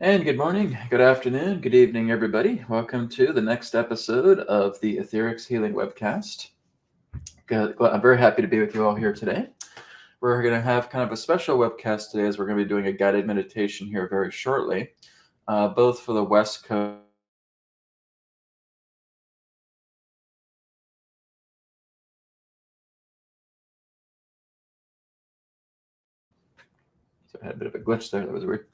And good morning, good afternoon, good evening, everybody. Welcome to the next episode of the AetherX Healing Webcast. I'm very happy to be with you all here today. We're going to have kind of a special webcast today as we're going to be doing a guided meditation here very shortly, both for the West Coast. So I had a bit of a glitch there. That was weird.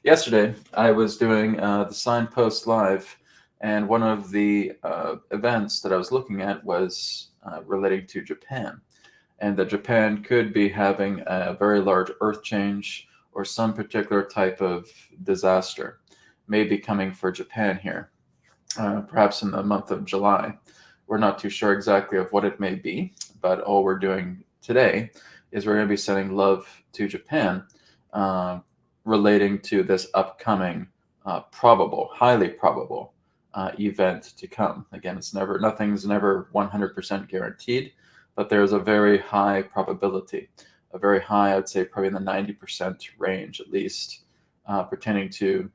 Yesterday, I was doing the Signpost Live, and one of the events that I was looking at was relating to Japan, and that Japan could be having a very large earth change or some particular type of disaster may be coming for Japan here, perhaps in the month of July. We're not too sure exactly of what it may be, but all we're doing today is we're going to be sending love to Japan uh, relating to this upcoming highly probable event to come. Again, nothing's never 100% guaranteed, but there's a very high probability, a very high, I'd say probably in the 90% range at least, pertaining to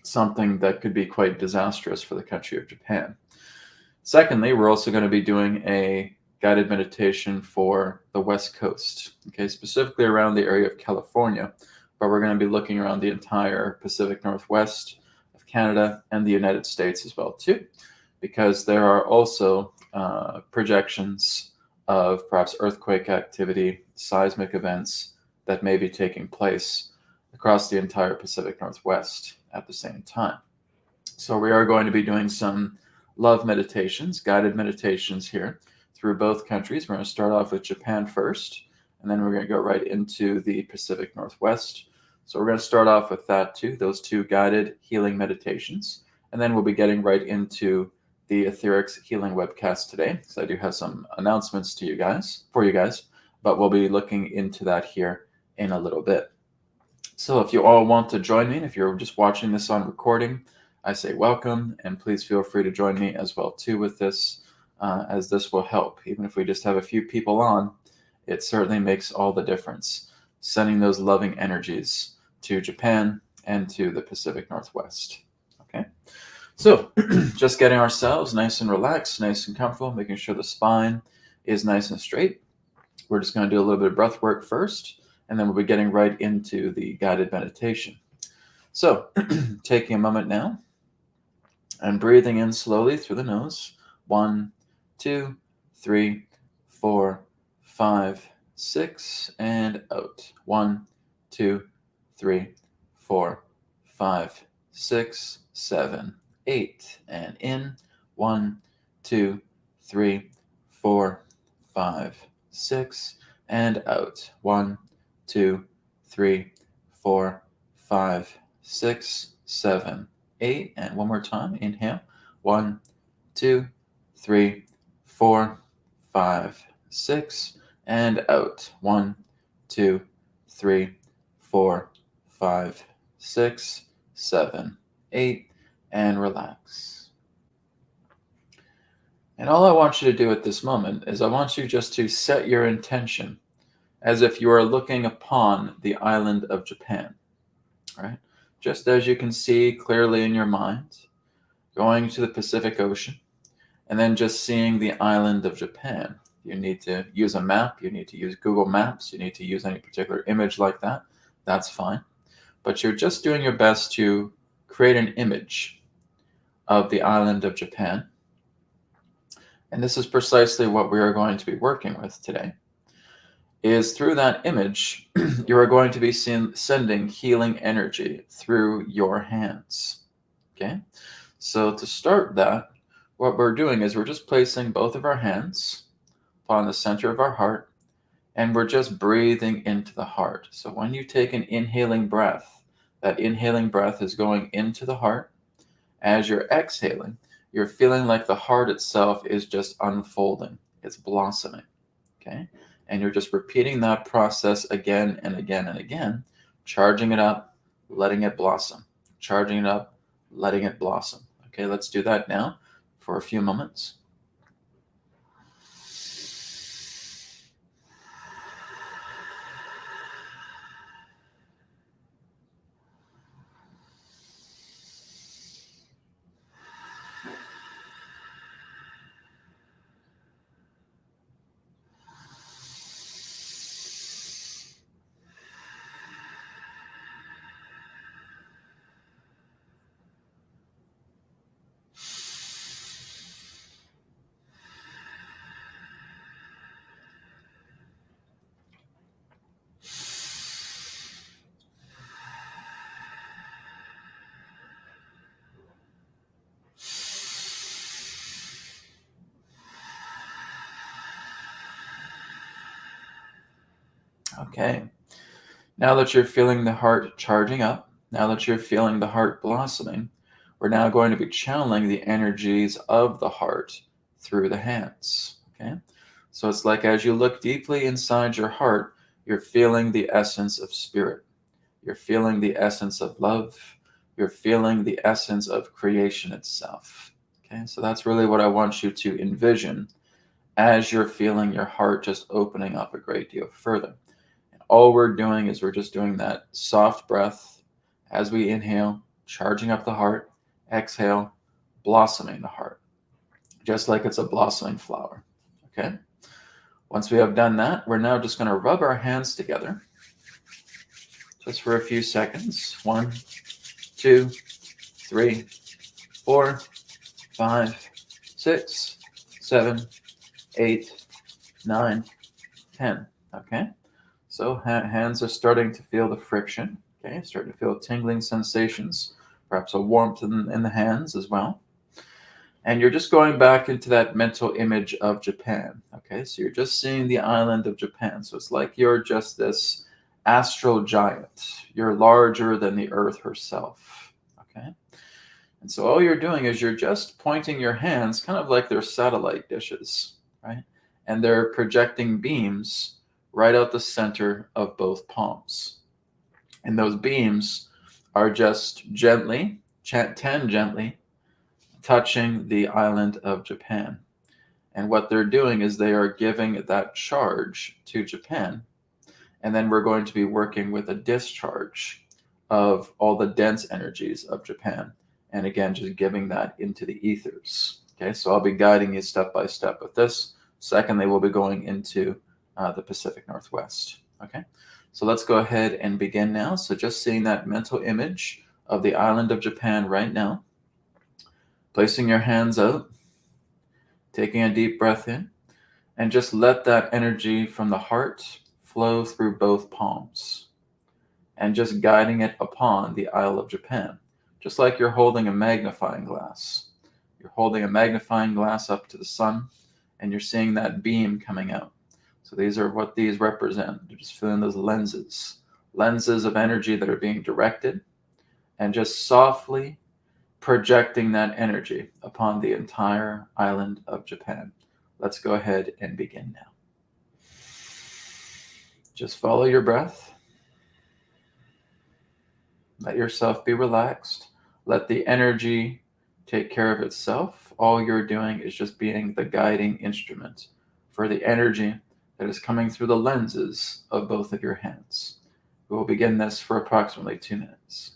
something that could be quite disastrous for the country of Japan. Secondly, we're also going to be doing a guided meditation for the West Coast, okay, specifically around the area of California, but we're going to be looking around the entire Pacific Northwest of Canada and the United States as well too, because there are also projections of perhaps earthquake activity, seismic events that may be taking place across the entire Pacific Northwest at the same time. So we are going to be doing some love meditations, guided meditations here through both countries. We're going to start off with Japan first, and then we're going to go right into the Pacific Northwest. So we're going to start off with that too, those two guided healing meditations, and then we'll be getting right into the Etherics Healing Webcast today. So I do have some announcements for you guys, but we'll be looking into that here in a little bit. So if you all want to join me, if you're just watching this on recording, I say welcome, and please feel free to join me as well too with this, as this will help. Even if we just have a few people on, it certainly makes all the difference, sending those loving energies to Japan and to the Pacific Northwest. Okay, so just getting ourselves nice and relaxed, nice and comfortable, making sure the spine is nice and straight. We're just going to do a little bit of breath work first, and then we'll be getting right into the guided meditation. So taking a moment now and breathing in slowly through the nose. 1, 2, 3, 4, 5, 6, and out. 1, 2, 3, 4, 5, 6, 7, 8, and in. 1, 2, 3, 4, 5, 6, and out. 1, 2, 3, 4, 5, 6, 7, 8, and one more time. Inhale. 1, 2, 3, 4, 5, 6, and out. 1, 2, 3, 4, 5, 6, 7, 8, and relax. And all I want you to do at this moment is I want you just to set your intention as if you are looking upon the island of Japan, right? Just as you can see clearly in your mind, going to the Pacific Ocean, and then just seeing the island of Japan. You need to use a map, you need to use Google Maps, you need to use any particular image like that. That's fine. But you're just doing your best to create an image of the island of Japan. And this is precisely what we are going to be working with today. Is through that image, you are going to be sending healing energy through your hands. Okay? So to start that, what we're doing is we're just placing both of our hands upon the center of our heart, and we're just breathing into the heart. So when you take an inhaling breath, that inhaling breath is going into the heart. As you're exhaling, you're feeling like the heart itself is just unfolding. It's blossoming. Okay? And you're just repeating that process again and again and again, charging it up, letting it blossom, charging it up, letting it blossom. Okay, let's do that now for a few moments. Okay. Now that you're feeling the heart charging up, now that you're feeling the heart blossoming, we're now going to be channeling the energies of the heart through the hands. Okay. So it's like as you look deeply inside your heart, you're feeling the essence of spirit. You're feeling the essence of love. You're feeling the essence of creation itself. Okay. So that's really what I want you to envision as you're feeling your heart just opening up a great deal further. All we're doing is we're just doing that soft breath as we inhale, charging up the heart, exhale, blossoming the heart, just like it's a blossoming flower. Okay? Once we have done that, we're now just going to rub our hands together just for a few seconds. 1, 2, 3, 4, 5, 6, 7, 8, 9, 10. Okay? So hands are starting to feel the friction, okay? Starting to feel tingling sensations, perhaps a warmth in the hands as well. And you're just going back into that mental image of Japan, okay? So you're just seeing the island of Japan. So it's like you're just this astral giant. You're larger than the earth herself, okay? And so all you're doing is you're just pointing your hands kind of like they're satellite dishes, right? And they're projecting beams right out the center of both palms. And those beams are just gently, tangentially touching the island of Japan. And what they're doing is they are giving that charge to Japan. And then we're going to be working with a discharge of all the dense energies of Japan. And again, just giving that into the ethers. Okay, so I'll be guiding you step by step with this. Secondly, we'll be going into the Pacific Northwest. Okay, so let's go ahead and begin now. So just seeing that mental image of the island of Japan right now, placing your hands out, taking a deep breath in, and just let that energy from the heart flow through both palms and just guiding it upon the Isle of Japan, just like you're holding a magnifying glass. You're holding a magnifying glass up to the sun, and you're seeing that beam coming out. So these are what these represent. You're just feeling those lenses of energy that are being directed, and just softly projecting that energy upon the entire island of Japan. Let's go ahead and begin now. Just follow your breath. Let yourself be relaxed. Let the energy take care of itself. All you're doing is just being the guiding instrument for the energy that is coming through the lenses of both of your hands. We will begin this for approximately 2 minutes.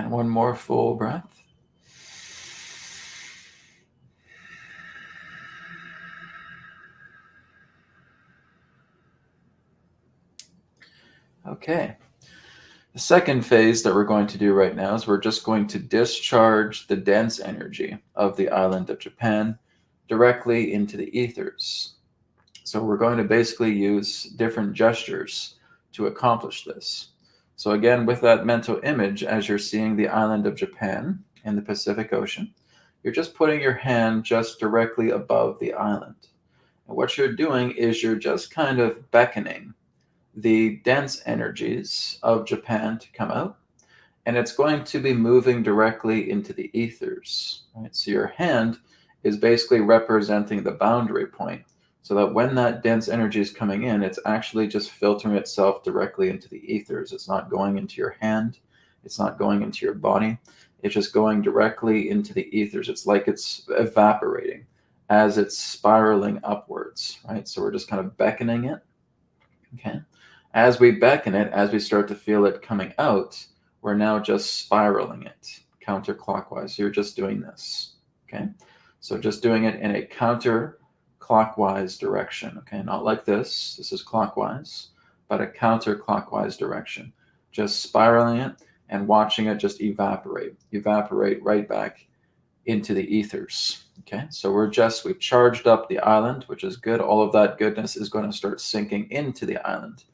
And one more full breath. Okay. The second phase that we're going to do right now is we're just going to discharge the dense energy of the island of Japan directly into the ethers. So we're going to basically use different gestures to accomplish this. So again, with that mental image, as you're seeing the island of Japan in the Pacific Ocean, you're just putting your hand just directly above the island. And what you're doing is you're just kind of beckoning the dense energies of Japan to come out, and it's going to be moving directly into the ethers. Right? So your hand is basically representing the boundary point, so that when that dense energy is coming in, it's actually just filtering itself directly into the ethers. It's not going into your hand. It's not going into your body. It's just going directly into the ethers. It's like it's evaporating as it's spiraling upwards, right? So we're just kind of beckoning it, okay? As we beckon it, as we start to feel it coming out, we're now just spiraling it counterclockwise. So you're just doing this, okay? So just doing it in a counterclockwise direction, okay? Not like this. This is clockwise, but a counterclockwise direction. Just spiraling it and watching it just evaporate right back into the ethers, okay? So we've charged up the island, which is good. All of that goodness is going to start sinking into the island.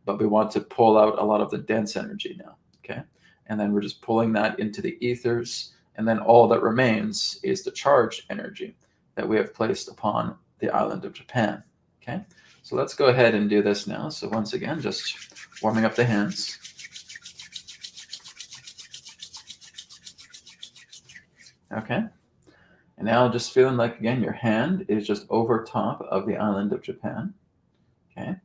But we want to pull out a lot of the dense energy now, okay? And then we're just pulling that into the ethers, and then all that remains is the charged energy that we have placed upon the island of Japan, okay? So let's go ahead and do this now. So once again, just warming up the hands. Okay? And now just feeling like, again, your hand is just over top of the island of Japan, okay?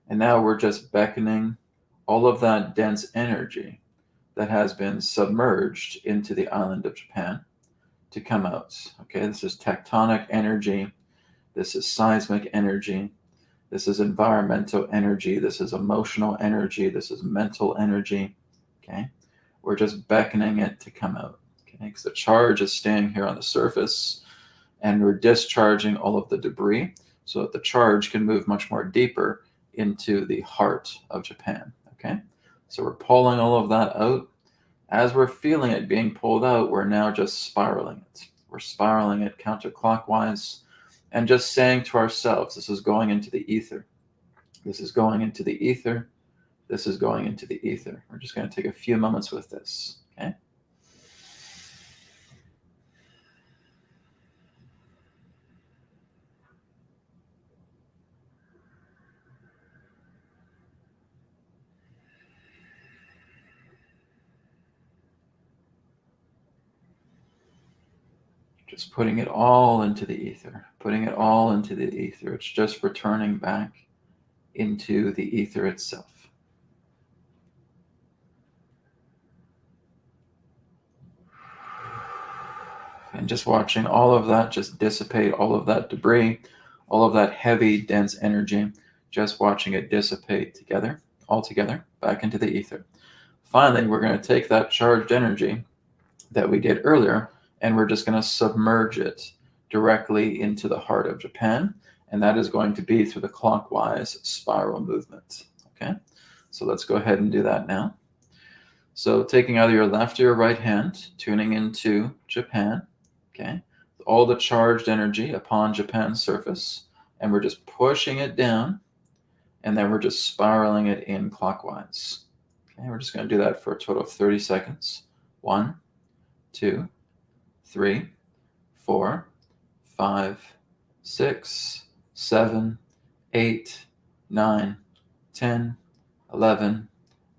And now we're just beckoning all of that dense energy that has been submerged into the island of Japan to come out. Okay, this is tectonic energy. This is seismic energy. This is environmental energy. This is emotional energy. This is mental energy. Okay, we're just beckoning it to come out. Okay, because the charge is staying here on the surface, and we're discharging all of the debris so that the charge can move much more deeper into the heart of Japan, okay? So we're pulling all of that out. As we're feeling it being pulled out, we're now just spiraling it. We're spiraling it counterclockwise and just saying to ourselves, this is going into the ether. This is going into the ether. This is going into the ether. We're just going to take a few moments with this, okay? Just putting it all into the ether, putting it all into the ether. It's just returning back into the ether itself. And just watching all of that just dissipate, all of that debris, all of that heavy, dense energy, just watching it dissipate together, all together, back into the ether. Finally, we're going to take that charged energy that we did earlier, and we're just going to submerge it directly into the heart of Japan, and that is going to be through the clockwise spiral movement, okay? So let's go ahead and do that now. So taking either your left or your right hand, tuning into Japan, okay? All the charged energy upon Japan's surface, and we're just pushing it down, and then we're just spiraling it in clockwise. Okay, we're just going to do that for a total of 30 seconds. 1, 2, 3, 4, 5, 6, 7, 8, 9, 10, 11,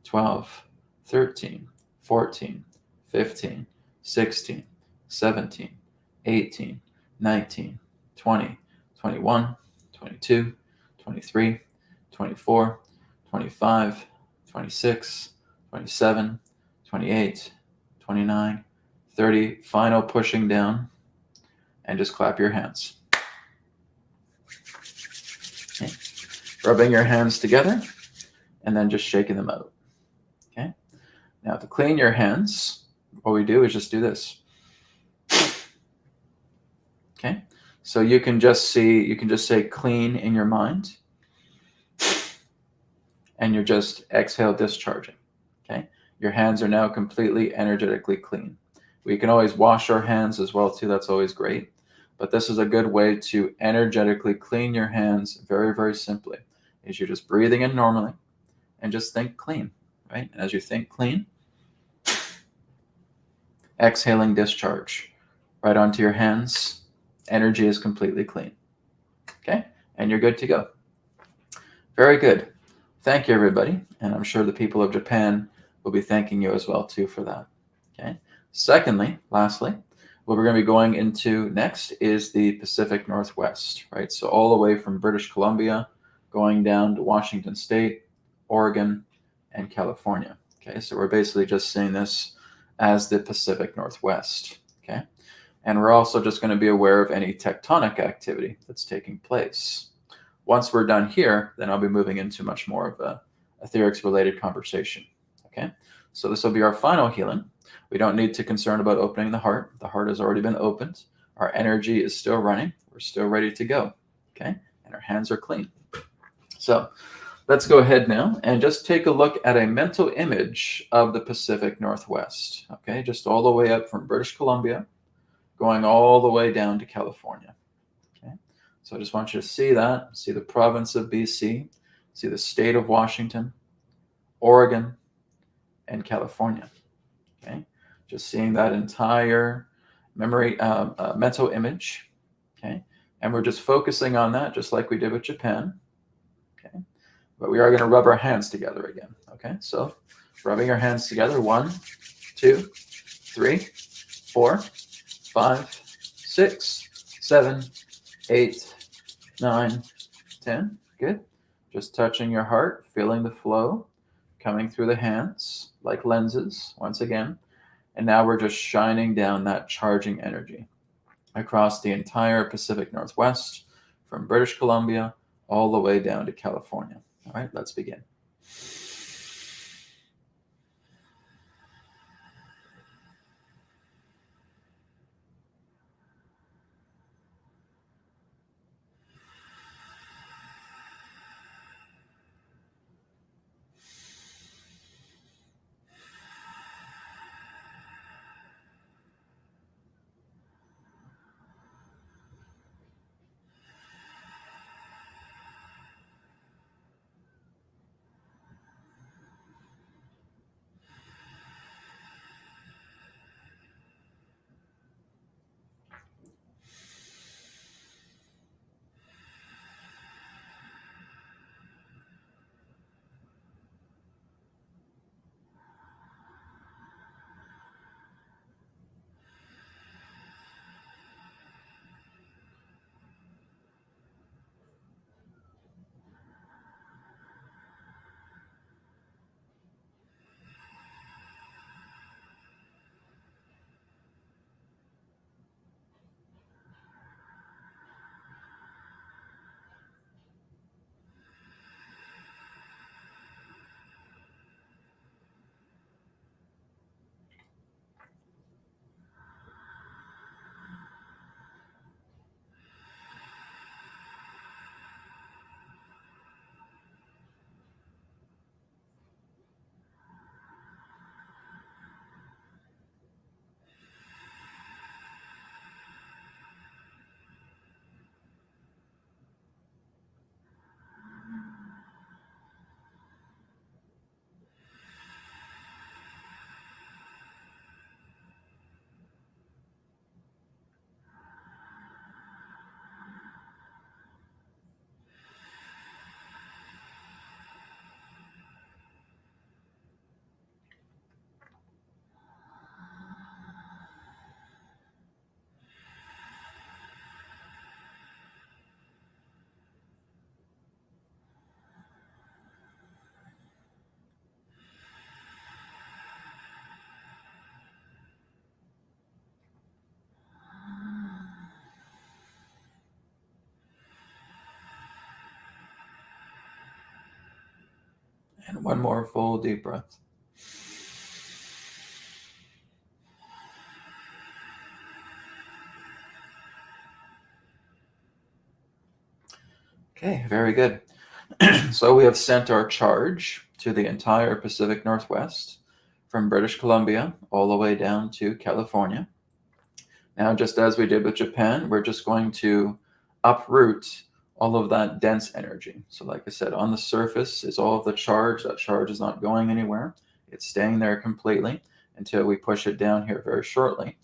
12, 13, 14, 15, 16, 17, 18, 19, 20, 21, 22, 23, 24, 25, 26, 27, 28, 29, 30. Final pushing down, and just clap your hands. Okay. Rubbing your hands together, and then just shaking them out. Okay. Now to clean your hands, what we do is just do this. Okay, so you can just say clean in your mind, and you're just exhale discharging. Okay, your hands are now completely energetically clean. We can always wash our hands as well too. That's always great. But this is a good way to energetically clean your hands very, very simply. Is you're just breathing in normally and just think clean, right? As you think clean, exhaling discharge right onto your hands. Energy is completely clean. Okay, and you're good to go. Very good. Thank you, everybody. And I'm sure the people of Japan will be thanking you as well too for that. Okay. Lastly, what we're going to be going into next is the Pacific Northwest, right? So all the way from British Columbia, going down to Washington State, Oregon, and California. Okay, so we're basically just seeing this as the Pacific Northwest. Okay, and we're also just going to be aware of any tectonic activity that's taking place. Once we're done here, then I'll be moving into much more of a etherics related conversation. Okay, so this will be our final healing. We don't need to concern about opening the heart. The heart has already been opened. Our energy is still running. We're still ready to go. Okay, and our hands are clean. So let's go ahead now and just take a look at a mental image of the Pacific Northwest. Okay, just all the way up from British Columbia, going all the way down to California. Okay, so I just want you to see that, see the province of BC, see the state of Washington, Oregon, and California. Okay, just seeing that entire memory, mental image. Okay, and we're just focusing on that, just like we did with Japan. Okay, but we are going to rub our hands together again. Okay, so rubbing our hands together. 1, 2, 3, 4, 5, 6, 7, 8, 9, 10. Good. Just touching your heart, feeling the flow coming through the hands like lenses once again. And now we're just shining down that charging energy across the entire Pacific Northwest, from British Columbia all the way down to California. All right, let's begin. And one more full deep breath. Okay, very good. So we have sent our charge to the entire Pacific Northwest from British Columbia all the way down to California. Now, just as we did with Japan, we're just going to uproot all of that dense energy. So like I said, on the surface is all of the charge. That charge is not going anywhere. It's staying there completely until we push it down here very shortly.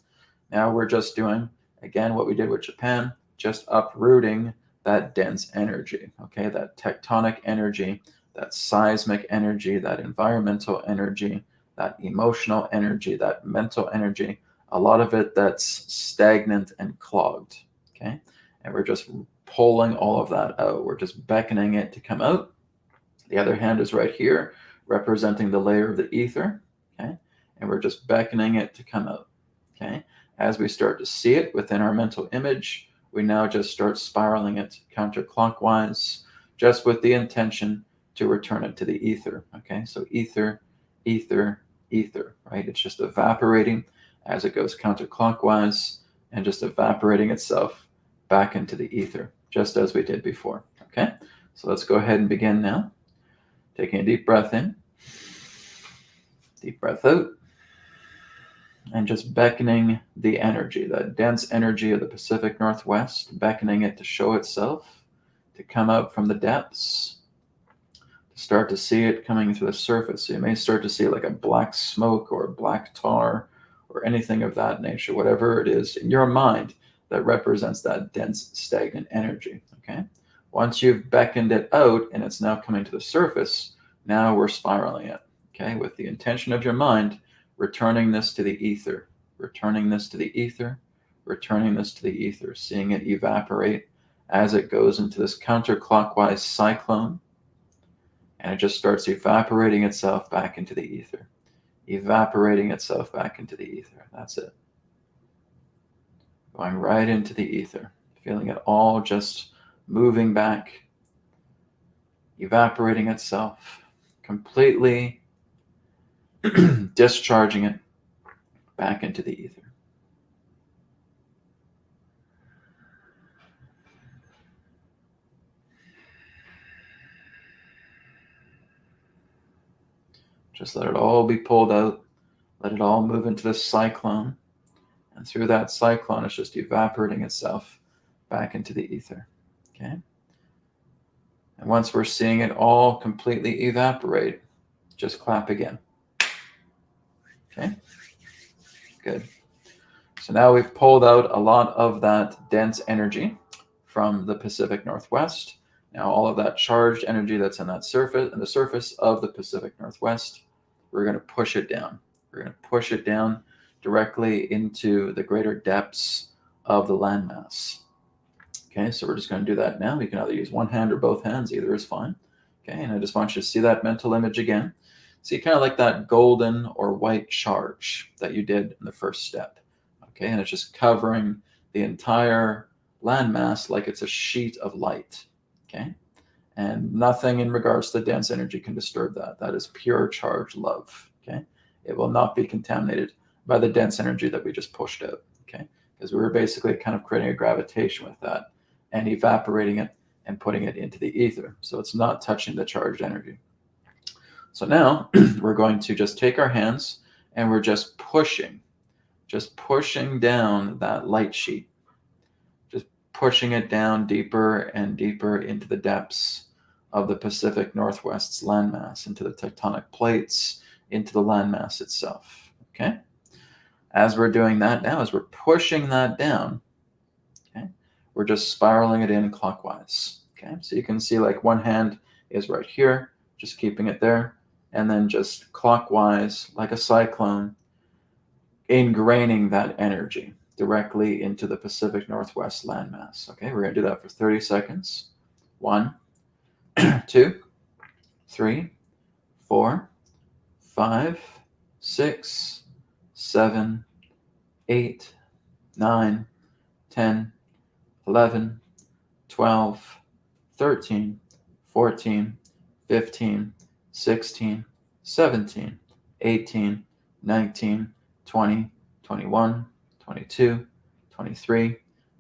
Now we're just doing, again, what we did with Japan, just uprooting that dense energy, okay? That tectonic energy, that seismic energy, that environmental energy, that emotional energy, that mental energy, a lot of it that's stagnant and clogged, okay? And we're just pulling all of that out. We're just beckoning it to come out. The other hand is right here, representing the layer of the ether, okay? And we're just beckoning it to come out, okay? As we start to see it within our mental image, we now just start spiraling it counterclockwise, just with the intention to return it to the ether, okay? So ether, ether, ether, right? It's just evaporating as it goes counterclockwise and just evaporating itself back into the ether, just as we did before, okay? So let's go ahead and begin now. Taking a deep breath in, deep breath out, and just beckoning the energy, that dense energy of the Pacific Northwest, beckoning it to show itself, to come out from the depths, to start to see it coming to the surface. So you may start to see like a black smoke or black tar or anything of that nature, whatever it is in your mind that represents that dense, stagnant energy, okay? Once you've beckoned it out and it's now coming to the surface, now we're spiraling it, okay? With the intention of your mind, returning this to the ether, returning this to the ether, returning this to the ether, seeing it evaporate as it goes into this counterclockwise cyclone, and it just starts evaporating itself back into the ether, evaporating itself back into the ether. That's it. Going right into the ether, feeling it all just moving back, evaporating itself, completely discharging it back into the ether. Just let it all be pulled out. Let it all move into this cyclone. And through that cyclone, it's just evaporating itself back into the ether. Okay? And once we're seeing it all completely evaporate, just clap again. Okay? Good. So now we've pulled out a lot of that dense energy from the Pacific Northwest. Now all of that charged energy that's in that surface, in the surface of the Pacific Northwest, we're going to push it down. We're going to push it down directly into the greater depths of the landmass. Okay, so we're just going to do that now. You can either use one hand or both hands, either is fine. Okay, and I just want you to see that mental image again. See kind of like that golden or white charge that you did in the first step. Okay, and it's just covering the entire landmass like it's a sheet of light. Okay, and nothing in regards to dense energy can disturb that. That is pure charge love. Okay, it will not be contaminated by the dense energy that we just pushed out. Okay, because we were basically kind of creating a gravitation with that and evaporating it and putting it into the ether. So it's not touching the charged energy. So now we're going to just take our hands and we're just pushing down that light sheet, just pushing it down deeper and deeper into the depths of the Pacific Northwest's landmass, into the tectonic plates, into the landmass itself. Okay? As we're doing that now, as we're pushing that down, okay, we're just spiraling it in clockwise. Okay? So you can see like one hand is right here, just keeping it there, and then just clockwise, like a cyclone, ingraining that energy directly into the Pacific Northwest landmass. Okay, we're going to do that for 30 seconds. 1, 2, 3, 4, 5, 6, 7, 8, 9, 10, 11, 12, 13, 14, 15, 16, 17, 18, 19, 20, 21, 22, 23,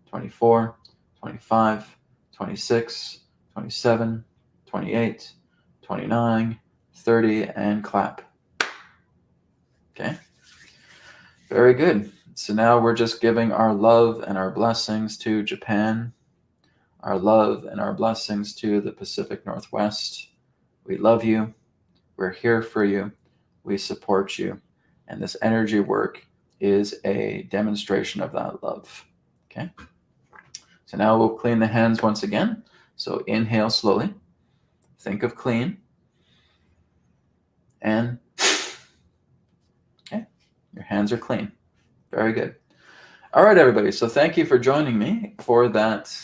24, 25, 26, 27, 28, 29, 30, and clap. Okay. Very good. So now we're just giving our love and our blessings to Japan, our love and our blessings to the Pacific Northwest. We love you. We're here for you. We support you. And this energy work is a demonstration of that love. Okay. So now we'll clean the hands once again. So inhale slowly. Think of clean. And okay, your hands are clean. Very good. All right, everybody. So thank you for joining me for that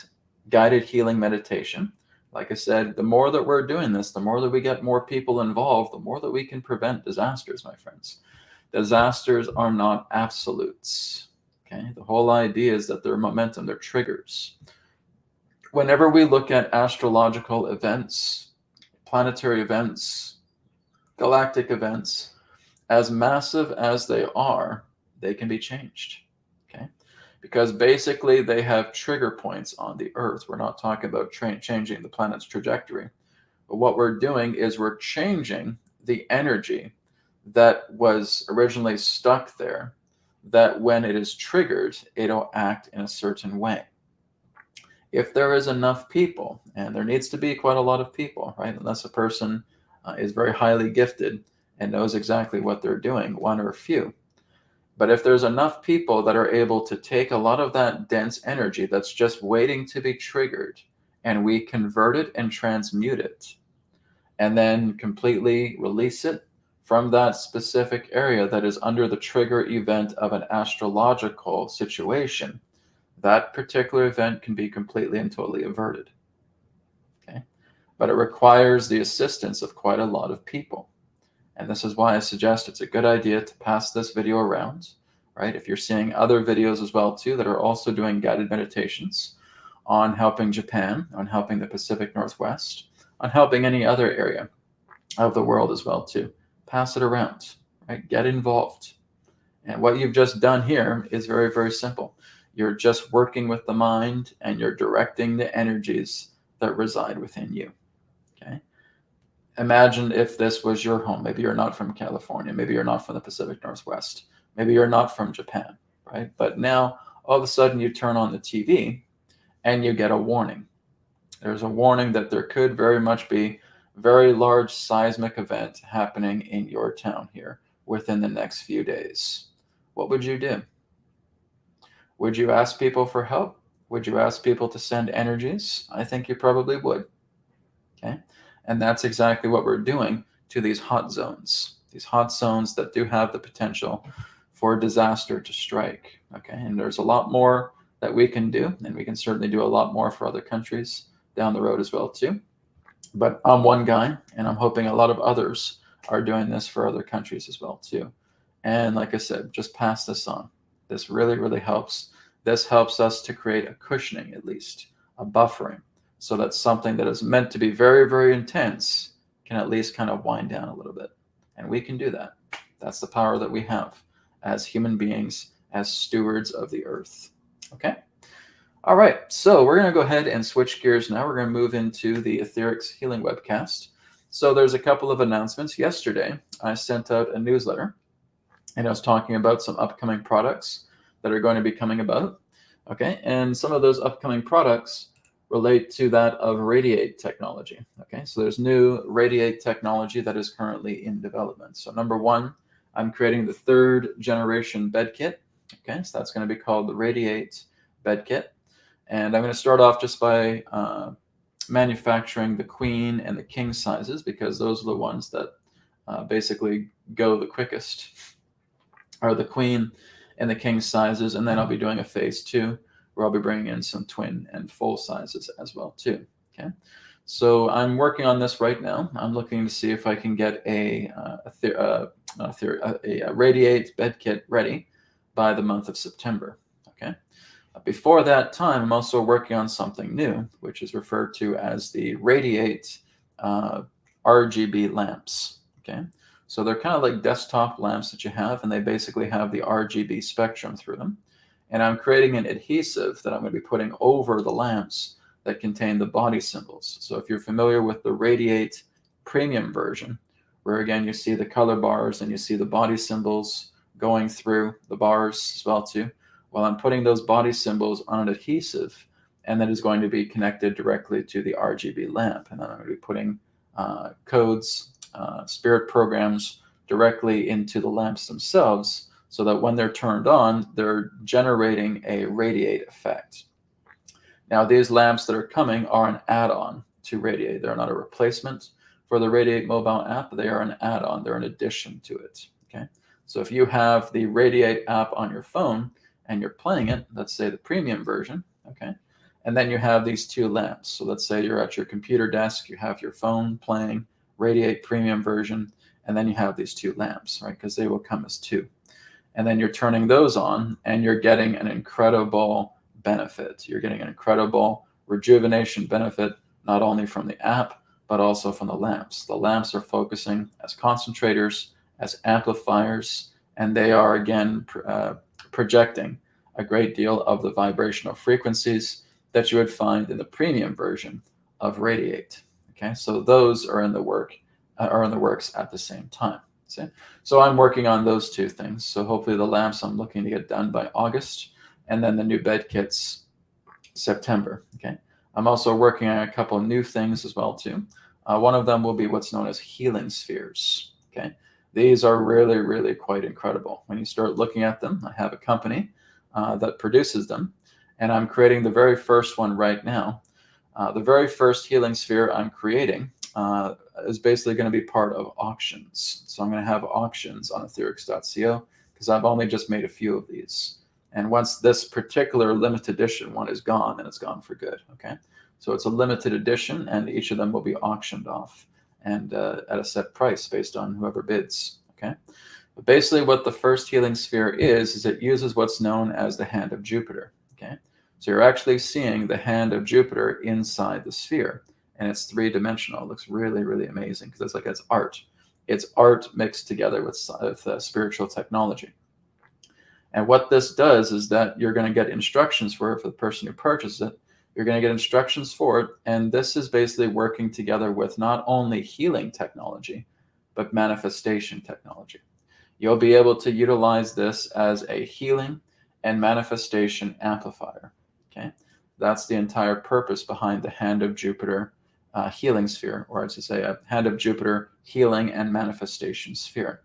guided healing meditation. Like I said, the more that we're doing this, the more that we get more people involved, the more that we can prevent disasters, my friends. Disasters are not absolutes. Okay. The whole idea is that they're momentum, they're triggers. Whenever we look at astrological events, planetary events, galactic events, as massive as they are, they can be changed. Okay. Because basically they have trigger points on the Earth. We're not talking about changing the planet's trajectory. But what we're doing is we're changing the energy that was originally stuck there, that when it is triggered, it'll act in a certain way. If there is enough people, and there needs to be quite a lot of people, right? Unless a person is very highly gifted and knows exactly what they're doing, one or a few. But if there's enough people that are able to take a lot of that dense energy that's just waiting to be triggered, and we convert it and transmute it, and then completely release it from that specific area that is under the trigger event of an astrological situation, that particular event can be completely and totally averted. Okay? But it requires the assistance of quite a lot of people. And this is why I suggest it's a good idea to pass this video around, right? If you're seeing other videos as well too that are also doing guided meditations on helping Japan, on helping the Pacific Northwest, on helping any other area of the world as well too, pass it around, right? Get involved. And what you've just done here is very, very simple. You're just working with the mind and you're directing the energies that reside within you. Okay. Imagine if this was your home. Maybe you're not from California. Maybe you're not from the Pacific Northwest. Maybe you're not from Japan, right? But now all of a sudden you turn on the TV and you get a warning. There's a warning that there could very much be a very large seismic event happening in your town here within the next few days. What would you do? Would you ask people for help? Would you ask people to send energies? I think you probably would. Okay. And that's exactly what we're doing to these hot zones that do have the potential for disaster to strike. Okay. And there's a lot more that we can do, and we can certainly do a lot more for other countries down the road as well too. But I'm one guy, and I'm hoping a lot of others are doing this for other countries as well too. And like I said, just pass this on. This really, really helps. This helps us to create a cushioning, at least, a buffering, so that something that is meant to be very, very intense can at least kind of wind down a little bit. And we can do that. That's the power that we have as human beings, as stewards of the earth. Okay? All right. So we're going to go ahead and switch gears now. We're going to move into the AetherX Healing Webcast. So there's a couple of announcements. Yesterday, I sent out a newsletter, and I was talking about some upcoming products that are going to be coming about. Okay? And some of those upcoming products relate to that of radiate technology. Okay, so there's new radiate technology that is currently in development. So number one, I'm creating the 3rd generation bed kit. Okay, so that's going to be called the Radiate Bed Kit. And I'm going to start off just by manufacturing the queen and the king sizes, because those are the ones that basically go the quickest, are the queen and the king sizes. And then I'll be doing a phase 2, where I'll be bringing in some twin and full sizes as well too. Okay, so I'm working on this right now. I'm looking to see if I can get a radiate bed kit ready by the month of September. Okay, before that time, I'm also working on something new, which is referred to as the radiate RGB lamps. Okay, so they're kind of like desktop lamps that you have, and they basically have the RGB spectrum through them. And I'm creating an adhesive that I'm going to be putting over the lamps that contain the body symbols. So if you're familiar with the Radiate Premium version, where again you see the color bars and you see the body symbols going through the bars as well too, well, I'm putting those body symbols on an adhesive, and that is going to be connected directly to the RGB lamp. And then I'm going to be putting codes, spirit programs directly into the lamps themselves, so that when they're turned on, they're generating a radiate effect. Now, these lamps that are coming are an add-on to Radiate. They're not a replacement for the Radiate mobile app. They are an add-on. They're an addition to it. Okay. So if you have the Radiate app on your phone and you're playing it, let's say the premium version, okay, and then you have these two lamps. So let's say you're at your computer desk, you have your phone playing Radiate Premium version, and then you have these two lamps, right? Because they will come as two. And then you're turning those on, and you're getting an incredible benefit. You're getting an incredible rejuvenation benefit, not only from the app, but also from the lamps. The lamps are focusing as concentrators, as amplifiers, and they are, again, projecting a great deal of the vibrational frequencies that you would find in the premium version of Radiate. Okay, so those are in the works at the same time. See? So I'm working on those two things. So hopefully the lamps I'm looking to get done by August, and then the new bed kits September. Okay, I'm also working on a couple of new things as well too. One of them will be what's known as healing spheres. Okay, these are really, really quite incredible. When you start looking at them, I have a company that produces them, and I'm creating the very first one right now. The very first healing sphere I'm creating is basically going to be part of auctions. So I'm going to have auctions on Etherics.co, because I've only just made a few of these. And once this particular limited edition one is gone, then it's gone for good. Okay, so it's a limited edition, and each of them will be auctioned off, and at a set price based on whoever bids. Okay, but basically what the first healing sphere is it uses what's known as the hand of Jupiter. Okay, so you're actually seeing the hand of Jupiter inside the sphere, and it's three-dimensional. It looks really, really amazing, because it's art. It's art mixed together with spiritual technology. And what this does is that you're going to get instructions for the person who purchases it. You're going to get instructions for it, and this is basically working together with not only healing technology, but manifestation technology. You'll be able to utilize this as a healing and manifestation amplifier. Okay, that's the entire purpose behind the Hand of Jupiter healing sphere, or as I say, a Hand of Jupiter healing and manifestation sphere.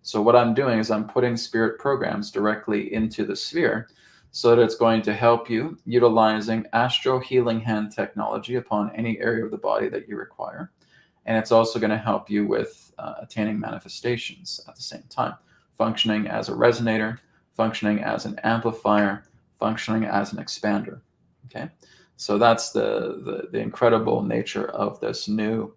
So what I'm doing is I'm putting spirit programs directly into the sphere, so that it's going to help you utilizing astro healing hand technology upon any area of the body that you require. And it's also going to help you with attaining manifestations at the same time, functioning as a resonator, functioning as an amplifier, functioning as an expander. Okay, so that's the incredible nature of this new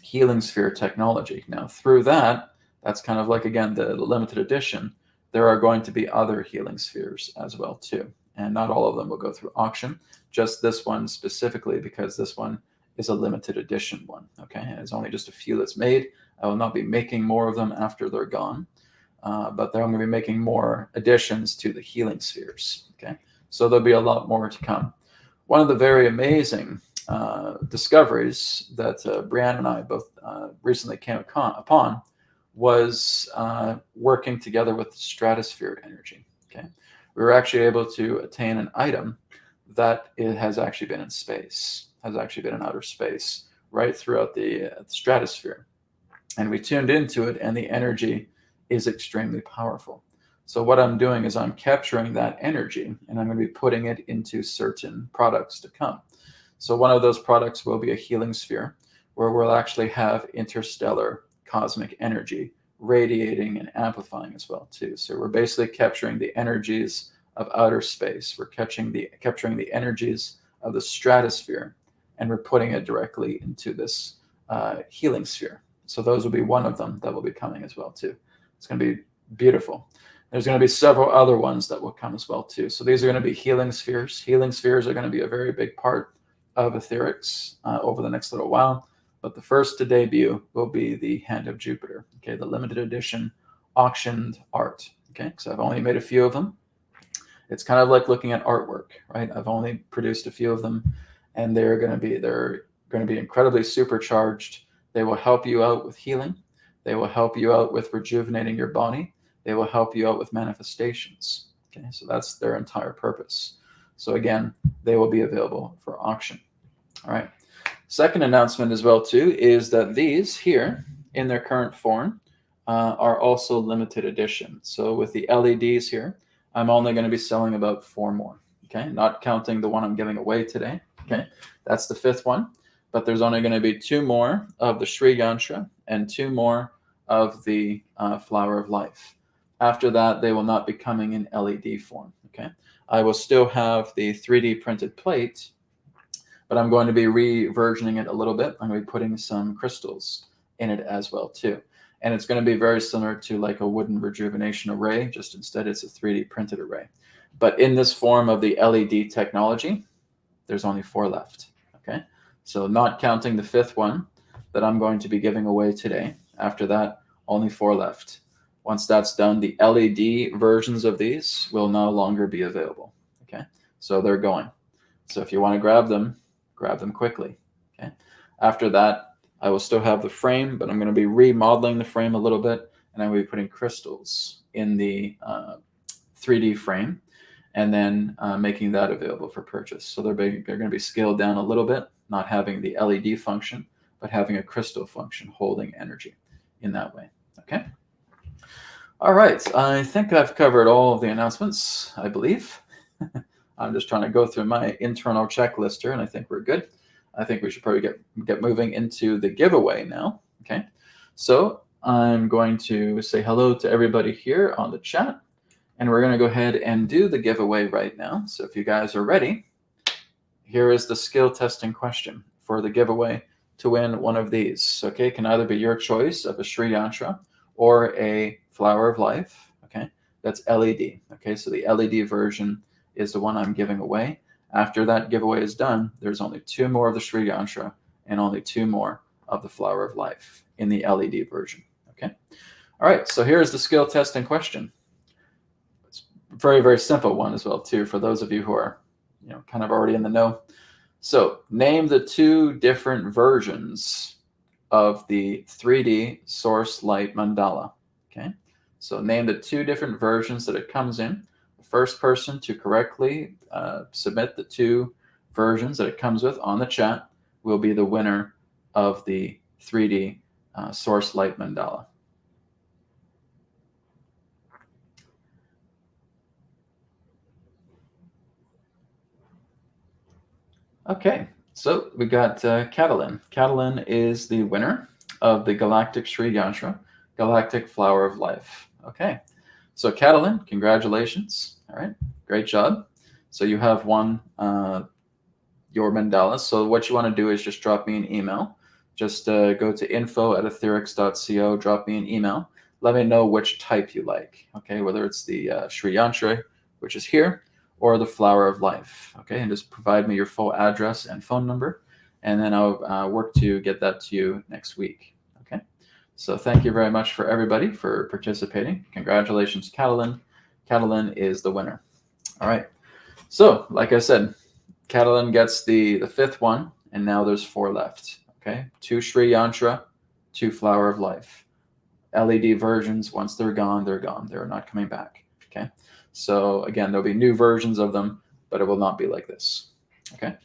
healing sphere technology. Now, through that's kind of like, again, the limited edition. There are going to be other healing spheres as well too, and not all of them will go through auction. Just this one specifically, because this one is a limited edition one. Okay, and it's only just a few that's made. I will not be making more of them after they're gone, but I'm going to be making more additions to the healing spheres. Okay, so there'll be a lot more to come. One of the very amazing discoveries that Brianne and I both recently came upon was working together with stratosphere energy. Okay, we were actually able to attain an item that it has actually been in space, has actually been in outer space, right throughout the stratosphere. And we tuned into it, and the energy is extremely powerful. So what I'm doing is I'm capturing that energy, and I'm going to be putting it into certain products to come. So one of those products will be a healing sphere, where we'll actually have interstellar cosmic energy radiating and amplifying as well too. So we're basically capturing the energies of outer space. We're capturing the energies of the stratosphere, and we're putting it directly into this healing sphere. So those will be one of them that will be coming as well too. It's going to be beautiful. There's going to be several other ones that will come as well too. So these are going to be healing spheres. Healing spheres are going to be a very big part of Etherics over the next little while. But the first to debut will be the Hand of Jupiter, okay, the limited edition auctioned art, okay, because I've only made a few of them. It's kind of like looking at artwork, right? I've only produced a few of them, and they're going to be incredibly supercharged. They will help you out with healing. They will help you out with rejuvenating your body. They will help you out with manifestations. Okay, so that's their entire purpose. So again, they will be available for auction. All right. Second announcement as well too is that these here in their current form are also limited edition. So with the LEDs here, I'm only going to be selling about 4 more. Okay, not counting the one I'm giving away today. Okay, that's the 5th one, but there's only going to be 2 more of the Sri Yantra and 2 more of the Flower of Life. After that, they will not be coming in LED form. Okay, I will still have the 3D printed plate, but I'm going to be re-versioning it a little bit. I'm going to be putting some crystals in it as well too. And it's going to be very similar to like a wooden rejuvenation array, just instead it's a 3D printed array. But in this form of the LED technology, there's only 4 left. Okay, so not counting the 5th one that I'm going to be giving away today. After that, only 4 left. Once that's done, the LED versions of these will no longer be available. Okay, so they're going. So if you want to grab them quickly. Okay, after that, I will still have the frame, but I'm going to be remodeling the frame a little bit, and I'm going to be putting crystals in the 3D frame, and then making that available for purchase. So they're going to be scaled down a little bit, not having the LED function, but having a crystal function holding energy in that way. Okay. All right. I think I've covered all of the announcements, I believe. I'm just trying to go through my internal checklist here, and I think we're good. I think we should probably get moving into the giveaway now. Okay, so I'm going to say hello to everybody here on the chat, and we're going to go ahead and do the giveaway right now. So if you guys are ready, here is the skill testing question for the giveaway to win one of these. Okay, it can either be your choice of a Sri Yantra or a Flower of Life. Okay, that's LED. Okay, so the LED version is the one I'm giving away. After that giveaway is done, there's only 2 more of the Sri Yantra and only 2 more of the Flower of Life in the LED version. Okay. All right. So here's the skill testing question. It's a very, very simple one as well too for those of you who are, kind of already in the know. So name the 2 different versions of the 3D Source Light Mandala. Okay. So name the 2 different versions that it comes in. First person to correctly submit the 2 versions that it comes with on the chat will be the winner of the 3D Source Light Mandala. Okay, so we got Catalin. Catalin is the winner of the Galactic Sri Yantra, Galactic Flower of Life. Okay, so Catalin, congratulations. All right, great job. So you have won your mandala. So what you want to do is just drop me an email. Just go to info@etherics.co, drop me an email. Let me know which type you like, okay? Whether it's the Sri Yantra, which is here, or the Flower of Life, okay? And just provide me your full address and phone number, and then I'll work to get that to you next week, okay? So thank you very much for everybody for participating. Congratulations, Catalin. Catalin is the winner. All right. So, like I said, Catalin gets the 5th one, and now there's 4 left. Okay, 2 Sri Yantra, 2 Flower of Life. LED versions, once they're gone, they're gone. They're not coming back. Okay, so again, there'll be new versions of them, but it will not be like this. Okay.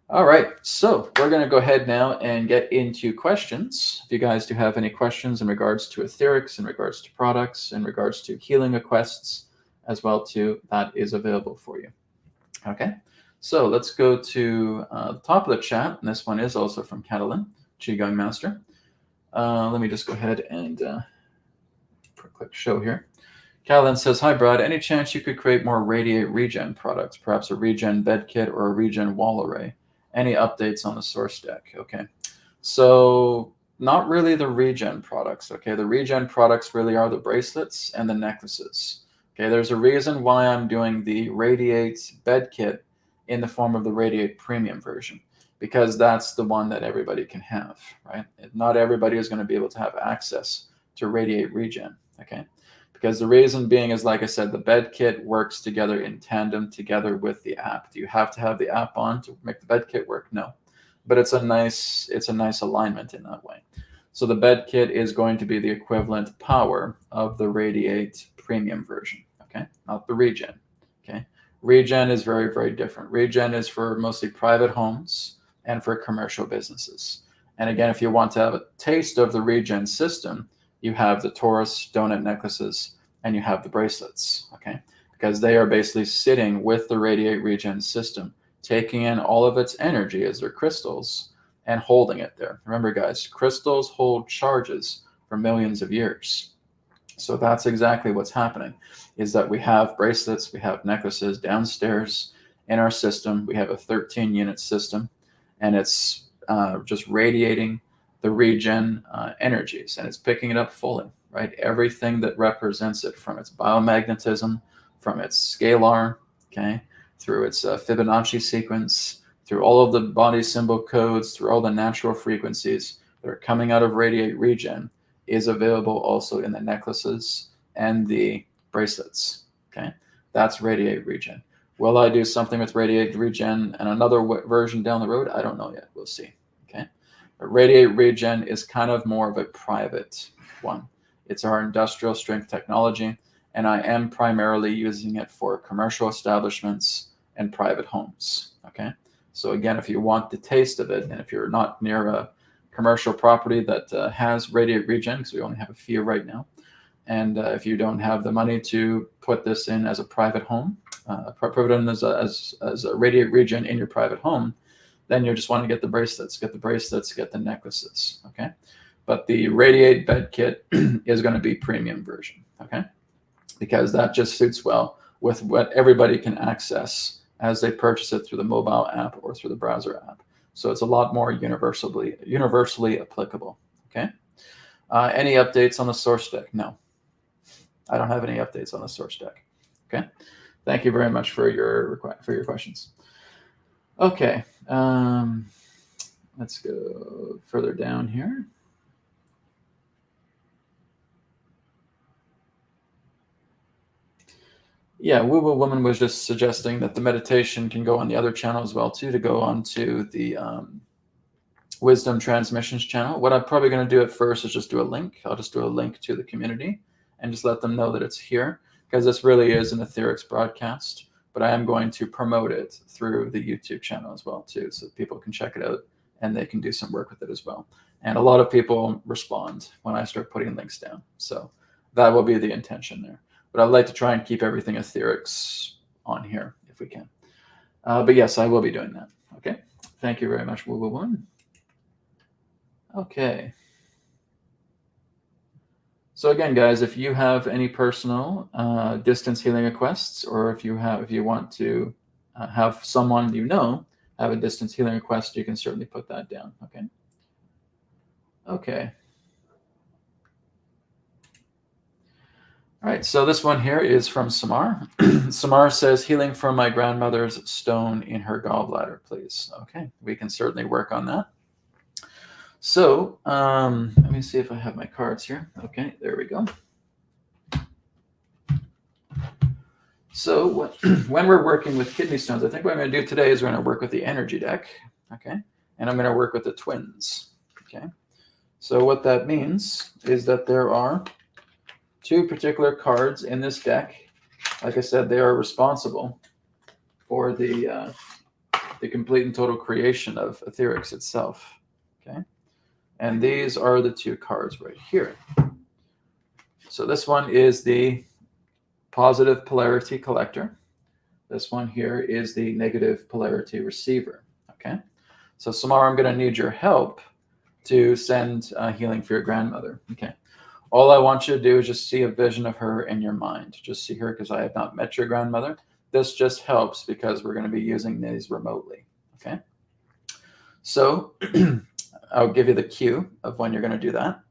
All right, so we're going to go ahead now and get into questions. If you guys do have any questions in regards to Etherics, in regards to products, in regards to healing requests as well too, that is available for you. Okay, so let's go to the top of the chat, and this one is also from Catalin, Qigong Master. Let me just go ahead and click show here. Catalin says, hi Brad, any chance you could create more Radiate Regen products, perhaps a Regen bed kit or a Regen wall array? Any updates on the source deck? Okay, so not really the Regen products. Okay, the Regen products really are the bracelets and the necklaces. Okay, there's a reason why I'm doing the Radiate bed kit in the form of the Radiate Premium version, because that's the one that everybody can have, right? Not everybody is going to be able to have access to Radiate Regen. Okay, Because the reason being is, like I said, the bed kit works together in tandem together with the app. Do you have to have the app on to make the bed kit work? No, but it's a nice alignment in that way. So the bed kit is going to be the equivalent power of the Radiate Premium version, okay? Not the Regen, okay? Regen is very, very different. Regen is for mostly private homes and for commercial businesses. And again, if you want to have a taste of the Regen system, you have the Taurus donut necklaces and you have the bracelets, okay? Because they are basically sitting with the Radiate Regen system, taking in all of its energy as their crystals and holding it there. Remember, guys, crystals hold charges for millions of years. So that's exactly what's happening, is that we have bracelets, we have necklaces downstairs in our system. We have a 13-unit system, and it's just radiating the Regen energies, and it's picking it up fully, right? Everything that represents it, from its biomagnetism, from its scalar, okay, through its Fibonacci sequence, through all of the body symbol codes, through all the natural frequencies that are coming out of Radiate Regen, is available also in the necklaces and the bracelets, okay? That's Radiate Regen. Will I do something with Radiate Regen and another version down the road? I don't know yet. We'll see, okay? But Radiate Regen is kind of more of a private one. It's our industrial strength technology, and I am primarily using it for commercial establishments and private homes, okay? So again, if you want the taste of it, and if you're not near a commercial property that has Radiate Regen, because we only have a few right now, and if you don't have the money to put this in as a private home, put it in as a Radiate Regen in your private home, then you just want to get the bracelets, get the necklaces, okay? But the Radiate bed kit is going to be premium version, okay? Because that just suits well with what everybody can access as they purchase it through the mobile app or through the browser app. So it's a lot more universally applicable, okay? Any updates on the source deck? No, I don't have any updates on the source deck, okay? Thank you very much for your questions. Okay, let's go further down here. Yeah, Woo Woo Woman was just suggesting that the meditation can go on the other channel as well too, to go onto the Wisdom Transmissions channel. What I'm probably going to do at first is just do a link. I'll just do a link to the community and just let them know that it's here, because this really is an Etherics broadcast, but I am going to promote it through the YouTube channel as well too, so people can check it out and they can do some work with it as well. And a lot of people respond when I start putting links down. So that will be the intention there. But I'd like to try and keep everything Etherics on here if we can. But yes, I will be doing that. Okay. Thank you very much, Woo Woo One. Okay. So again, guys, if you have any personal distance healing requests, or if you want to have someone you know have a distance healing request, you can certainly put that down. Okay. Okay. All right, so this one here is from Samar. Samar says, healing from my grandmother's stone in her gallbladder, please. Okay, we can certainly work on that. So let me see if I have my cards here. Okay, there we go. So when we're working with kidney stones, I think what I'm going to do today is we're going to work with the energy deck, okay? And I'm going to work with the twins, okay? So what that means is that there are two particular cards in this deck. Like I said, they are responsible for the complete and total creation of Etherics itself, okay? And these are the two cards right here. So this one is the positive polarity collector. This one here is the negative polarity receiver, okay? So Samar, I'm going to need your help to send healing for your grandmother, okay? All I want you to do is just see a vision of her in your mind. Just see her, because I have not met your grandmother. This just helps because we're going to be using these remotely, okay? So I'll give you the cue of when you're going to do that.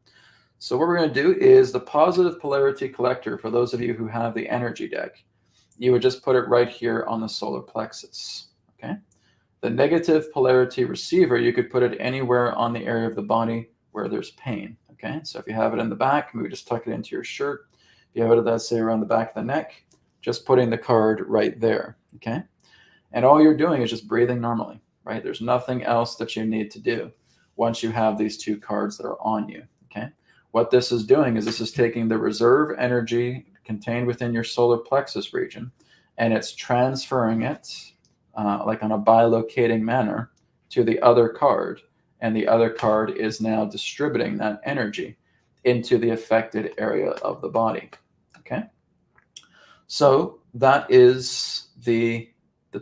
So what we're going to do is the positive polarity collector, for those of you who have the energy deck, you would just put it right here on the solar plexus, okay? The negative polarity receiver, you could put it anywhere on the area of the body where there's pain, okay? So if you have it in the back, maybe just tuck it into your shirt. If you have it, let's say, around the back of the neck, just putting the card right there, okay? And all you're doing is just breathing normally, right? There's nothing else that you need to do once you have these two cards that are on you, okay? What this is doing is this is taking the reserve energy contained within your solar plexus region, and it's transferring it like on a bilocating manner to the other card, and the other card is now distributing that energy into the affected area of the body, okay? So that is the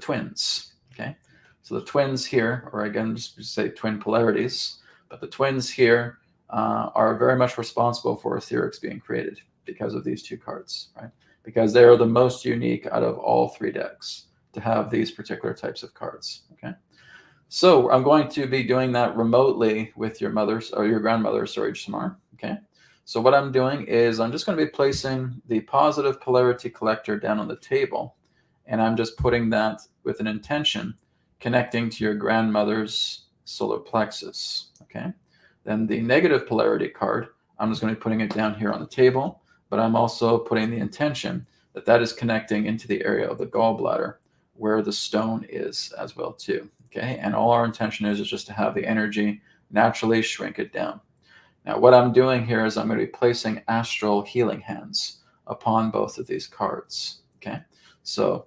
twins, okay? So the twins here, or again, just say twin polarities, but the twins here are very much responsible for Etherics being created because of these two cards, right? Because they are the most unique out of all three decks to have these particular types of cards, okay? So I'm going to be doing that remotely with your mother's or your grandmother, sorry, Shamar, okay? So what I'm doing is I'm just going to be placing the positive polarity collector down on the table, and I'm just putting that with an intention connecting to your grandmother's solar plexus, okay? Then the negative polarity card, I'm just going to be putting it down here on the table, but I'm also putting the intention that that is connecting into the area of the gallbladder where the stone is as well too, okay? And all our intention is just to have the energy naturally shrink it down. Now, what I'm doing here is I'm going to be placing astral healing hands upon both of these cards, okay? So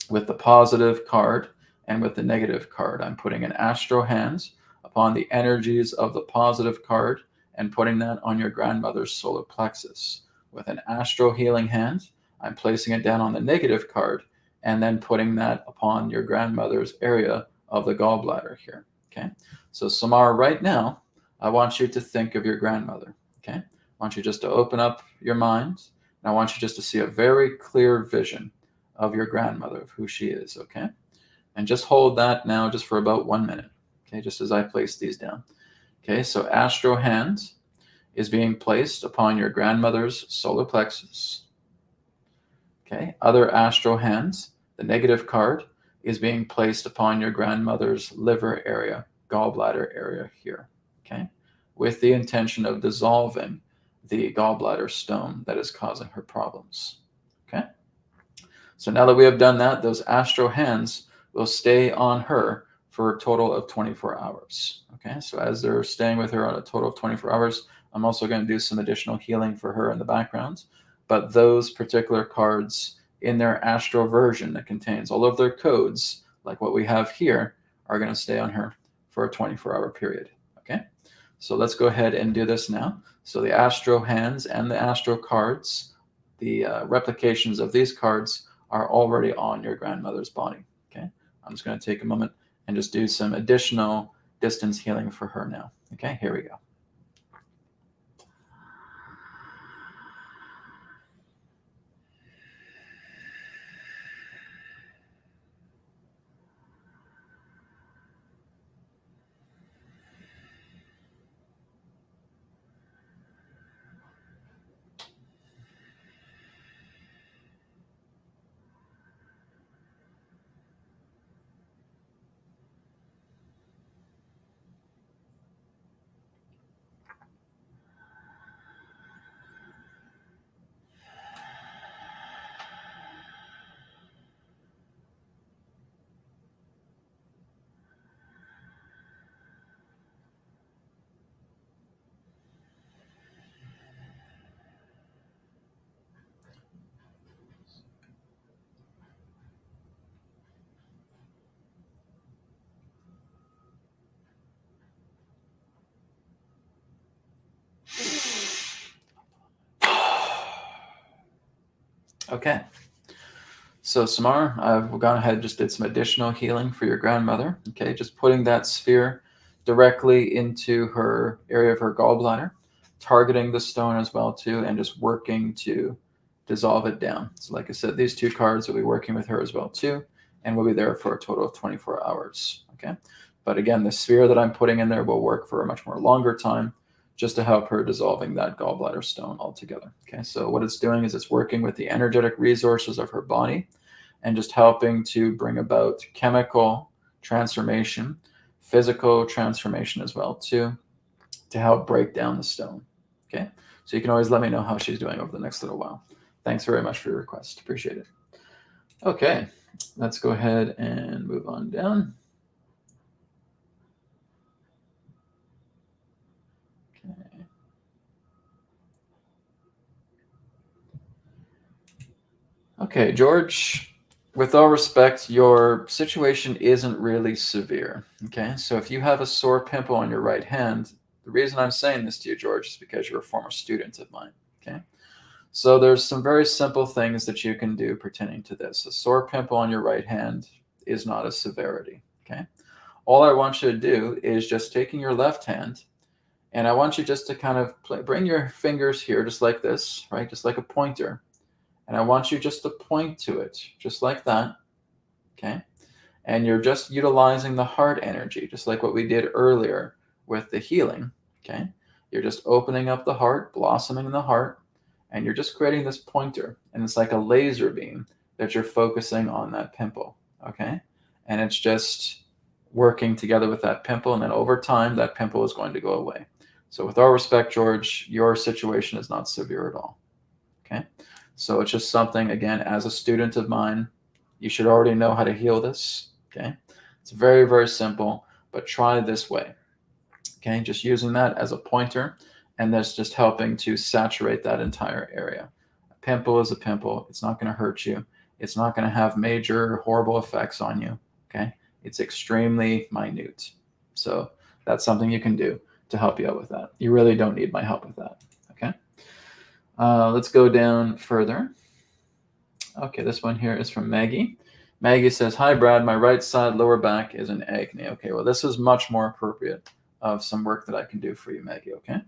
with the positive card and with the negative card, I'm putting an astral hand upon the energies of the positive card and putting that on your grandmother's solar plexus. With an astral healing hand, I'm placing it down on the negative card and then putting that upon your grandmother's area of the gallbladder here, okay? So Samar, right now, I want you to think of your grandmother, okay? I want you just to open up your mind, and I want you just to see a very clear vision of your grandmother, of who she is, okay? And just hold that now just for about 1 minute, okay, just as I place these down. Okay, so astral hand is being placed upon your grandmother's solar plexus. Okay, other astral hands, the negative card, is being placed upon your grandmother's liver area, gallbladder area here, okay, with the intention of dissolving the gallbladder stone that is causing her problems, okay? So now that we have done that, those astral hands will stay on her for a total of 24 hours, okay? So as they're staying with her on a total of 24 hours, I'm also going to do some additional healing for her in the background, but those particular cards in their astral version that contains all of their codes, like what we have here, are going to stay on her for a 24-hour period, okay? So let's go ahead and do this now. So the astral hands and the astral cards, the replications of these cards are already on your grandmother's body, okay? I'm just going to take a moment and just do some additional distance healing for her now, okay? Here we go. Okay. So Samar, I've gone ahead and just did some additional healing for your grandmother, okay? Just putting that sphere directly into her area of her gallbladder, targeting the stone as well too, and just working to dissolve it down. So like I said, these two cards will be working with her as well too, and will be there for a total of 24 hours, okay? But again, the sphere that I'm putting in there will work for a much more longer time, just to help her dissolving that gallbladder stone altogether, okay? So what it's doing is it's working with the energetic resources of her body and just helping to bring about chemical transformation, physical transformation as well too, to help break down the stone, okay? So you can always let me know how she's doing over the next little while. Thanks very much for your request. Appreciate it. Okay, let's go ahead and move on down. Okay. Okay, George, with all respect, your situation isn't really severe. Okay, so if you have a sore pimple on your right hand, the reason I'm saying this to you, George, is because you're a former student of mine. Okay, so there's some very simple things that you can do pertaining to this. A sore pimple on your right hand is not a severity. Okay, all I want you to do is just taking your left hand, and I want you just to kind of bring your fingers here, just like this, right? Just like a pointer. And I want you just to point to it, just like that, okay? And you're just utilizing the heart energy, just like what we did earlier with the healing, okay? You're just opening up the heart, blossoming the heart, and you're just creating this pointer. And it's like a laser beam that you're focusing on that pimple, okay? And it's just working together with that pimple, and then over time, that pimple is going to go away. So with all respect, George, your situation is not severe at all, okay? So it's just something, again, as a student of mine, you should already know how to heal this, okay? It's very, very simple, but try this way, okay? Just using that as a pointer, and that's just helping to saturate that entire area. A pimple is a pimple. It's not going to hurt you. It's not going to have major horrible effects on you, okay? It's extremely minute. So that's something you can do to help you out with that. You really don't need my help with that, okay? Let's go down further. Okay, this one here is from Maggie. Maggie says, "Hi, Brad. My right side lower back is an acne." Okay, well, this is much more appropriate of some work that I can do for you, Maggie, okay?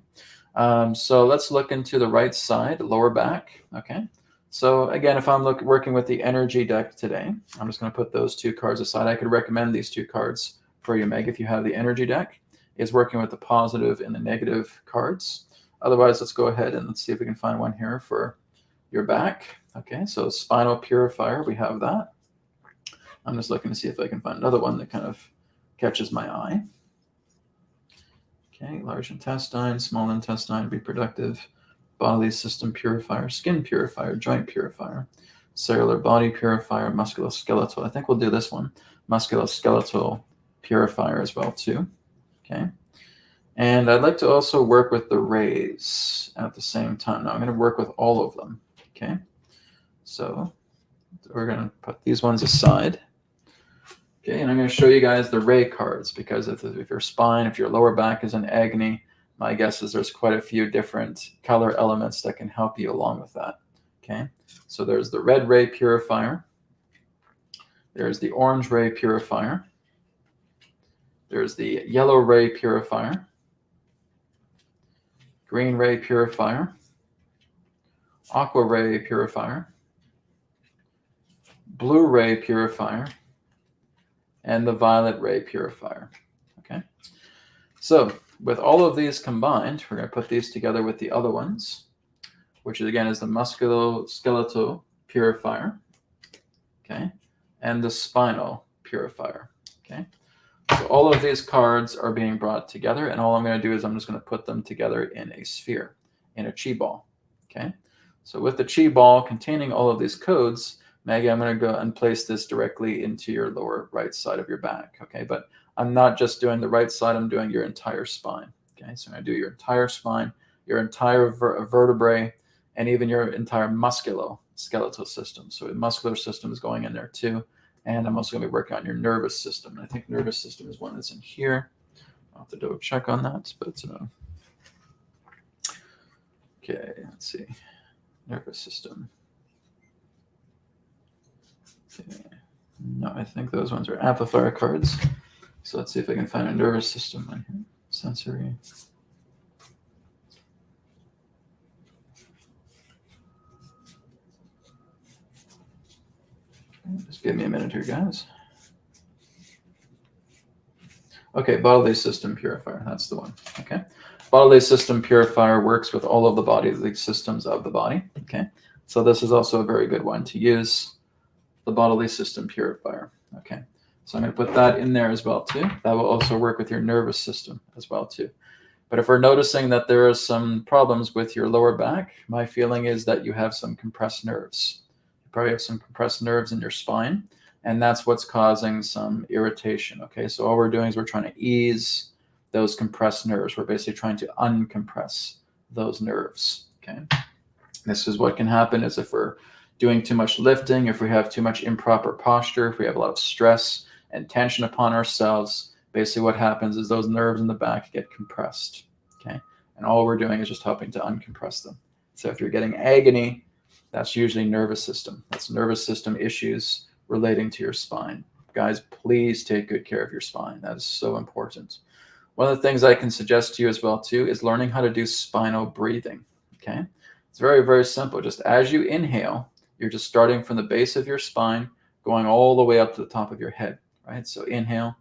So let's look into the right side, lower back, okay? So again, if I'm working with the energy deck today, I'm just going to put those two cards aside. I could recommend these two cards for you, Meg, if you have the energy deck. Is working with the positive and the negative cards. Otherwise, let's go ahead and let's see if we can find one here for your back. Okay, so spinal purifier, we have that. I'm just looking to see if I can find another one that kind of catches my eye. Okay, large intestine, small intestine, reproductive, bodily system purifier, skin purifier, joint purifier, cellular body purifier, musculoskeletal. I think we'll do this one, musculoskeletal purifier as well too. Okay. And I'd like to also work with the rays at the same time. Now I'm going to work with all of them. Okay. So we're going to put these ones aside. Okay. And I'm going to show you guys the ray cards, because if your spine, if your lower back is an agony, my guess is there's quite a few different color elements that can help you along with that. Okay. So there's the red ray purifier. There's the orange ray purifier. There's the yellow ray purifier, green ray purifier, aqua ray purifier, blue ray purifier, and the violet ray purifier. Okay. So with all of these combined, we're going to put these together with the other ones, which again is the musculoskeletal purifier, okay, and the spinal purifier. Okay. So all of these cards are being brought together, and all I'm going to do is I'm just going to put them together in a sphere, in a chi ball. Okay. So with the chi ball containing all of these codes, Maggie, I'm going to go and place this directly into your lower right side of your back. Okay. But I'm not just doing the right side, I'm doing your entire spine. Okay. So I'm going to do your entire spine, your entire vertebrae, and even your entire musculoskeletal system. So the muscular system is going in there too. And I'm also going to be working on your nervous system. And I think nervous system is one that's in here. I'll have to double check on that. But okay, let's see. Nervous system. Okay. No, I think those ones are amplifier cards. So let's see if I can find a nervous system on here. Sensory. Just give me a minute here, guys. Okay, bodily system purifier. That's the one. Okay. Bodily system purifier works with all of the bodily systems of the body. Okay. So this is also a very good one to use, the bodily system purifier. Okay. So I'm going to put that in there as well too. That will also work with your nervous system as well too. But if we're noticing that there are some problems with your lower back, my feeling is that you have some compressed nerves. You probably have some compressed nerves in your spine, and that's what's causing some irritation. Okay, so all we're doing is we're trying to ease those compressed nerves. We're basically trying to uncompress those nerves. Okay, this is what can happen is if we're doing too much lifting, if we have too much improper posture, if we have a lot of stress and tension upon ourselves, basically what happens is those nerves in the back get compressed. Okay, and all we're doing is just helping to uncompress them. So if you're getting agony, that's usually nervous system. That's nervous system issues relating to your spine. Guys, please take good care of your spine. That is so important. One of the things I can suggest to you as well too is learning how to do spinal breathing. Okay, it's very, very simple. Just as you inhale, you're just starting from the base of your spine, going all the way up to the top of your head, right? So inhale,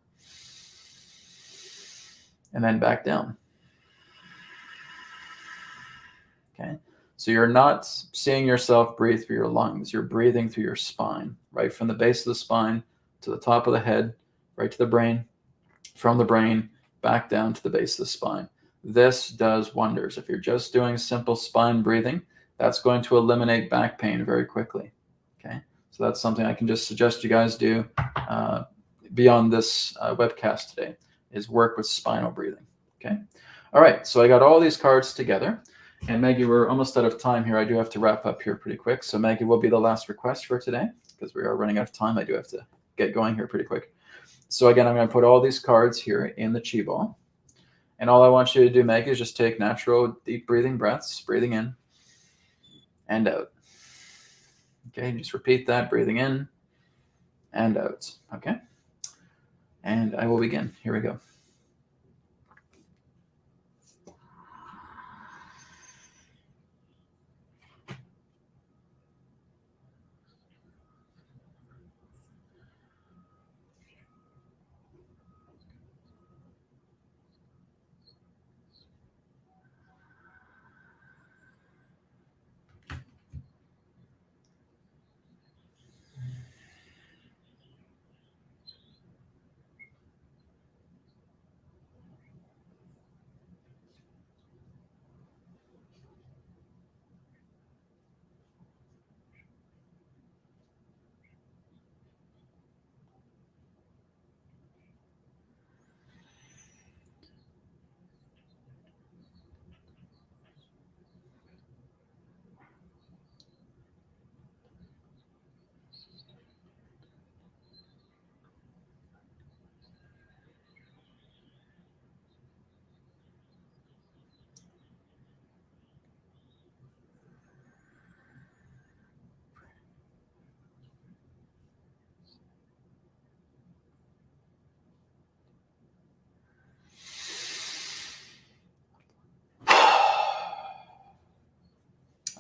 and then back down. Okay, so you're not seeing yourself breathe through your lungs. You're breathing through your spine, right from the base of the spine to the top of the head, right to the brain, from the brain back down to the base of the spine. This does wonders. If you're just doing simple spine breathing, that's going to eliminate back pain very quickly. Okay, so that's something I can just suggest you guys do beyond this webcast today, is work with spinal breathing. Okay, all right, so I got all these cards together, and Maggie, we're almost out of time here. I do have to wrap up here pretty quick, so Maggie will be the last request for today because we are running out of time. I do have to get going here pretty quick. So again, I'm going to put all these cards here in the chi ball, and all I want you to do, Maggie, is just take natural deep breathing breaths, breathing in and out. Okay, just repeat that, breathing in and out. Okay, and I will begin. Here we go.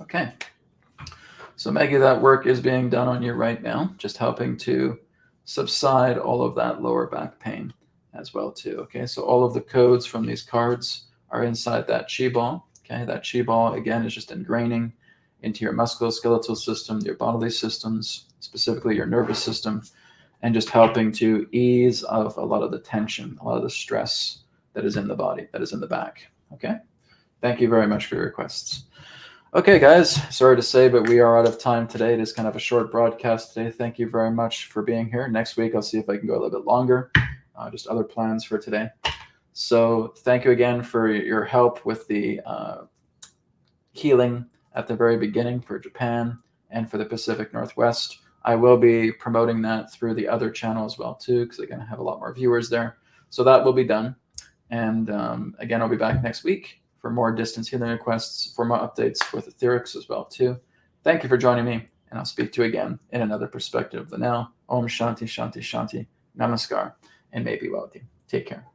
Okay, so Maggie, that work is being done on you right now, just helping to subside all of that lower back pain as well too. Okay, so all of the codes from these cards are inside that chi ball. Okay, that chi ball again is just ingraining into your musculoskeletal system, your bodily systems, specifically your nervous system, and just helping to ease of a lot of the tension, a lot of the stress that is in the body, that is in the back. Okay, thank you very much for your requests. Okay, guys, sorry to say, but we are out of time today. It is kind of a short broadcast today. Thank you very much for being here. Next week, I'll see if I can go a little bit longer. Just other plans for today. So thank you again for your help with the healing at the very beginning for Japan and for the Pacific Northwest. I will be promoting that through the other channel as well, too, because I'm going to have a lot more viewers there. So that will be done. And again, I'll be back next week for more distance healing requests, for more updates with Etherics as well too. Thank you for joining me, and I'll speak to you again in another perspective of the now. Om Shanti Shanti Shanti. Namaskar, and may be well with you. Take care.